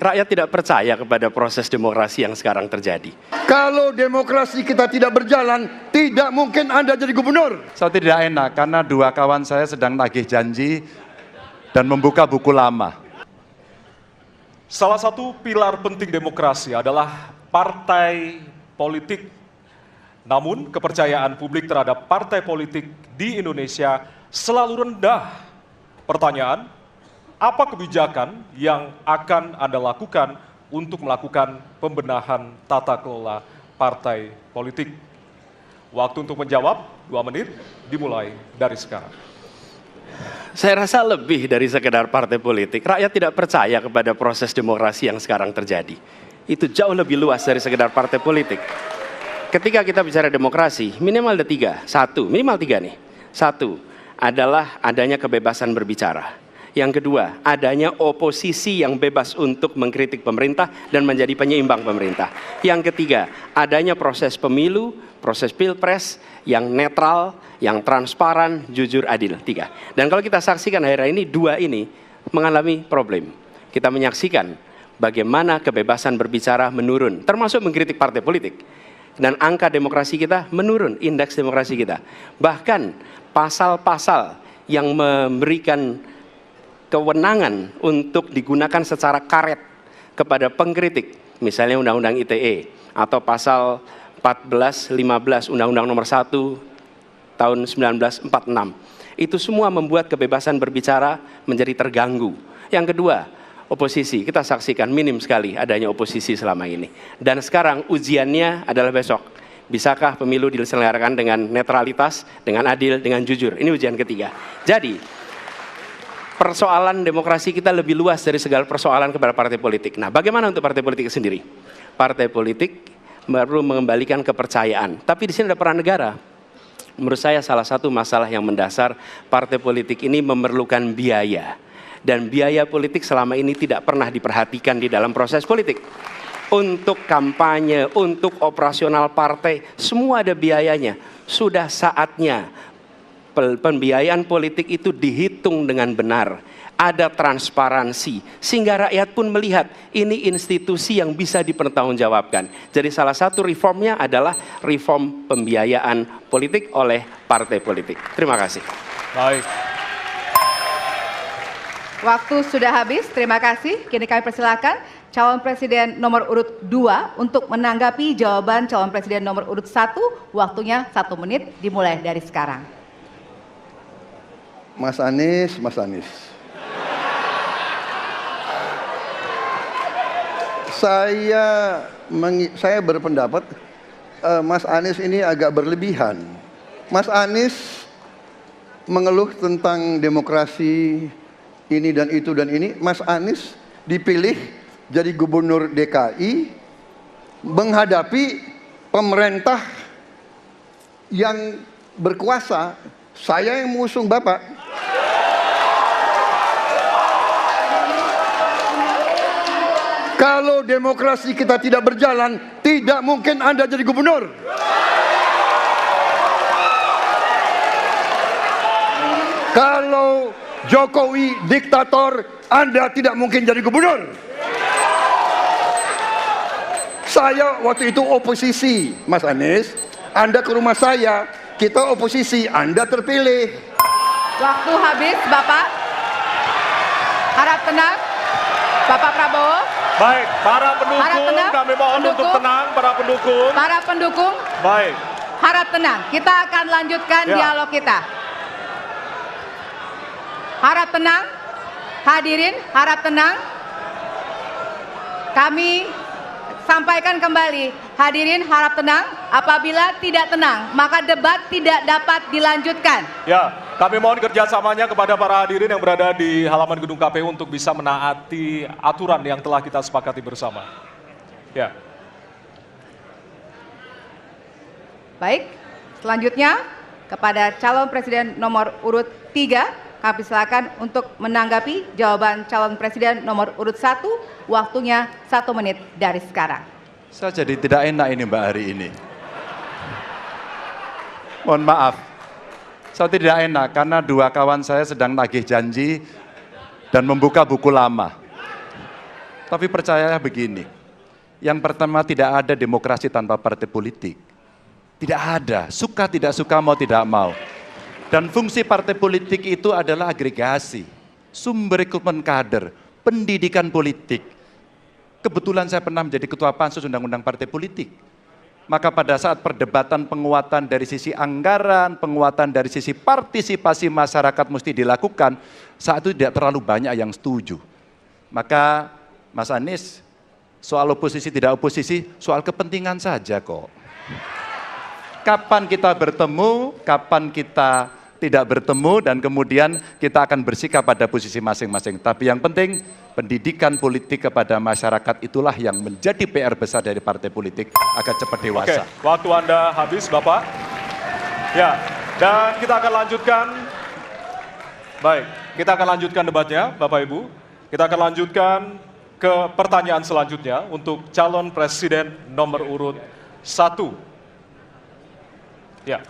Rakyat tidak percaya kepada proses demokrasi yang sekarang terjadi. Kalau demokrasi kita tidak berjalan, tidak mungkin Anda jadi gubernur. Saya tidak enak karena dua kawan saya sedang nagih janji dan membuka buku lama. Salah satu pilar penting demokrasi adalah partai politik. Namun kepercayaan publik terhadap partai politik di Indonesia selalu rendah. Pertanyaan, apa kebijakan yang akan Anda lakukan untuk melakukan pembenahan tata kelola partai politik? Waktu untuk menjawab 2 menit dimulai dari sekarang. Saya rasa lebih dari sekedar partai politik. Rakyat tidak percaya kepada proses demokrasi yang sekarang terjadi. Itu jauh lebih luas dari sekedar partai politik. Ketika kita bicara demokrasi, minimal ada 3. Minimal 3 nih. 1 adalah adanya kebebasan berbicara. Yang kedua, adanya oposisi yang bebas untuk mengkritik pemerintah dan menjadi penyeimbang pemerintah. Yang ketiga, adanya proses pemilu, proses pilpres yang netral, yang transparan, jujur, adil. 3. Dan kalau kita saksikan akhir-akhir ini, 2 ini mengalami problem. Kita menyaksikan bagaimana kebebasan berbicara menurun, termasuk mengkritik partai politik. Dan angka demokrasi kita menurun, indeks demokrasi kita. Bahkan pasal-pasal yang memberikan kewenangan untuk digunakan secara karet kepada pengkritik, misalnya Undang-Undang ITE atau pasal 14, 15 Undang-Undang nomor 1 tahun 1946. Itu semua membuat kebebasan berbicara menjadi terganggu. Yang kedua, oposisi. Kita saksikan minim sekali adanya oposisi selama ini. Dan sekarang ujiannya adalah besok. Bisakah pemilu diselenggarakan dengan netralitas, dengan adil, dengan jujur? Ini ujian ketiga. Jadi persoalan demokrasi kita lebih luas dari segala persoalan kepada partai politik. Nah, bagaimana untuk partai politik sendiri? Partai politik perlu mengembalikan kepercayaan. Tapi di sini ada peran negara. Menurut saya salah satu masalah yang mendasar, partai politik ini memerlukan biaya. Dan biaya politik selama ini tidak pernah diperhatikan di dalam proses politik. Untuk kampanye, untuk operasional partai, semua ada biayanya. Sudah saatnya pembiayaan politik itu dihitung dengan benar, ada transparansi, sehingga rakyat pun melihat ini institusi yang bisa dipertanggungjawabkan. Jadi salah satu reformnya adalah reform pembiayaan politik oleh partai politik. Terima kasih. Baik. Waktu sudah habis, terima kasih. Kini kami persilakan calon presiden nomor urut 2 untuk menanggapi jawaban calon presiden nomor urut 1. Waktunya 1 menit dimulai dari sekarang. Mas Anies. Saya berpendapat Mas Anies ini agak berlebihan. Mas Anies mengeluh tentang demokrasi ini dan itu dan ini. Mas Anies dipilih jadi gubernur DKI menghadapi pemerintah yang berkuasa. Saya yang mengusung Bapak. Kalau demokrasi kita tidak berjalan, tidak mungkin Anda jadi gubernur. Kalau Jokowi diktator, Anda tidak mungkin jadi gubernur. Saya waktu itu oposisi, Mas Anies. Anda ke rumah saya, kita oposisi, Anda terpilih. Waktu habis, Bapak. Harap tenang, Bapak Prabowo. Baik, para pendukung, kami mohon untuk tenang, para pendukung. Para pendukung, baik. Harap tenang, kita akan lanjutkan dialog kita. Harap tenang, hadirin, harap tenang. Kami sampaikan kembali, hadirin harap tenang. Apabila tidak tenang, maka debat tidak dapat dilanjutkan. Ya, kami mohon kerjasamanya kepada para hadirin yang berada di halaman gedung KPU untuk bisa menaati aturan yang telah kita sepakati bersama. Ya. Baik, selanjutnya kepada calon presiden nomor urut 3, kami silakan untuk menanggapi jawaban calon presiden nomor urut 1. Waktunya 1 menit dari sekarang. Saya jadi tidak enak ini Mbak hari ini. Mohon maaf. Saya tidak enak karena dua kawan saya sedang nagih janji dan membuka buku lama. Tapi percaya begini, yang pertama tidak ada demokrasi tanpa partai politik. Tidak ada, suka tidak suka, mau tidak mau. Dan fungsi partai politik itu adalah agregasi, sumber rekrutmen kader, pendidikan politik. Kebetulan saya pernah menjadi ketua pansus undang-undang partai politik. Maka pada saat perdebatan penguatan dari sisi anggaran, penguatan dari sisi partisipasi masyarakat mesti dilakukan, saat itu tidak terlalu banyak yang setuju. Maka Mas Anies, soal oposisi tidak oposisi, soal kepentingan saja kok. Kapan kita bertemu, kapan kita tidak bertemu, dan kemudian kita akan bersikap pada posisi masing-masing. Tapi yang penting, pendidikan politik kepada masyarakat itulah yang menjadi PR besar dari partai politik agar cepat dewasa. Oke, waktu Anda habis, Bapak. Ya, dan kita akan lanjutkan. Baik, kita akan lanjutkan debatnya, Bapak Ibu. Kita akan lanjutkan ke pertanyaan selanjutnya untuk calon presiden nomor urut 1. Ya.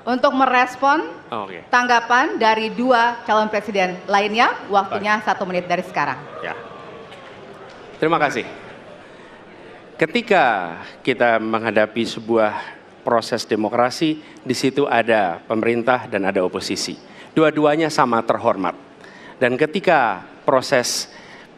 Untuk merespon Oke. tanggapan dari dua calon presiden lainnya, waktunya 1 menit dari sekarang. Ya. Terima kasih. Ketika kita menghadapi sebuah proses demokrasi, di situ ada pemerintah dan ada oposisi. Dua-duanya sama terhormat. Dan ketika proses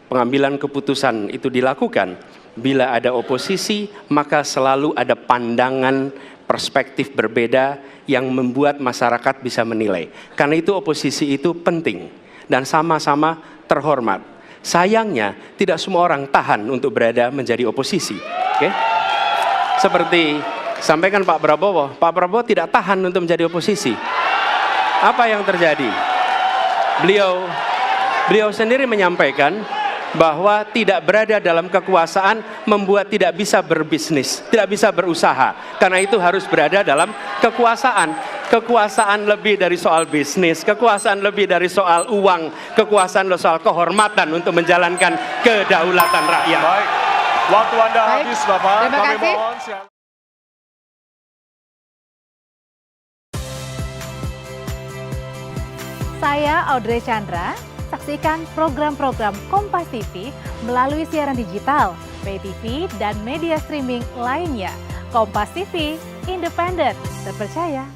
pengambilan keputusan itu dilakukan, bila ada oposisi, maka selalu ada pandangan perspektif berbeda yang membuat masyarakat bisa menilai. Karena itu oposisi itu penting dan sama-sama terhormat. Sayangnya tidak semua orang tahan untuk berada menjadi oposisi. Oke? Seperti sampaikan Pak Prabowo tidak tahan untuk menjadi oposisi. Apa yang terjadi? Beliau sendiri menyampaikan bahwa tidak berada dalam kekuasaan membuat tidak bisa berbisnis, tidak bisa berusaha. Karena itu harus berada dalam kekuasaan. Kekuasaan lebih dari soal bisnis, kekuasaan lebih dari soal uang, kekuasaan soal kehormatan untuk menjalankan kedaulatan rakyat. Baik, waktu Anda Baik, habis, Bapak. terima Kami kasih. mohon silakan. Saya Audrey Chandra. Saksikan program-program Kompas TV melalui siaran digital, pay TV, dan media streaming lainnya. Kompas TV, independen, terpercaya,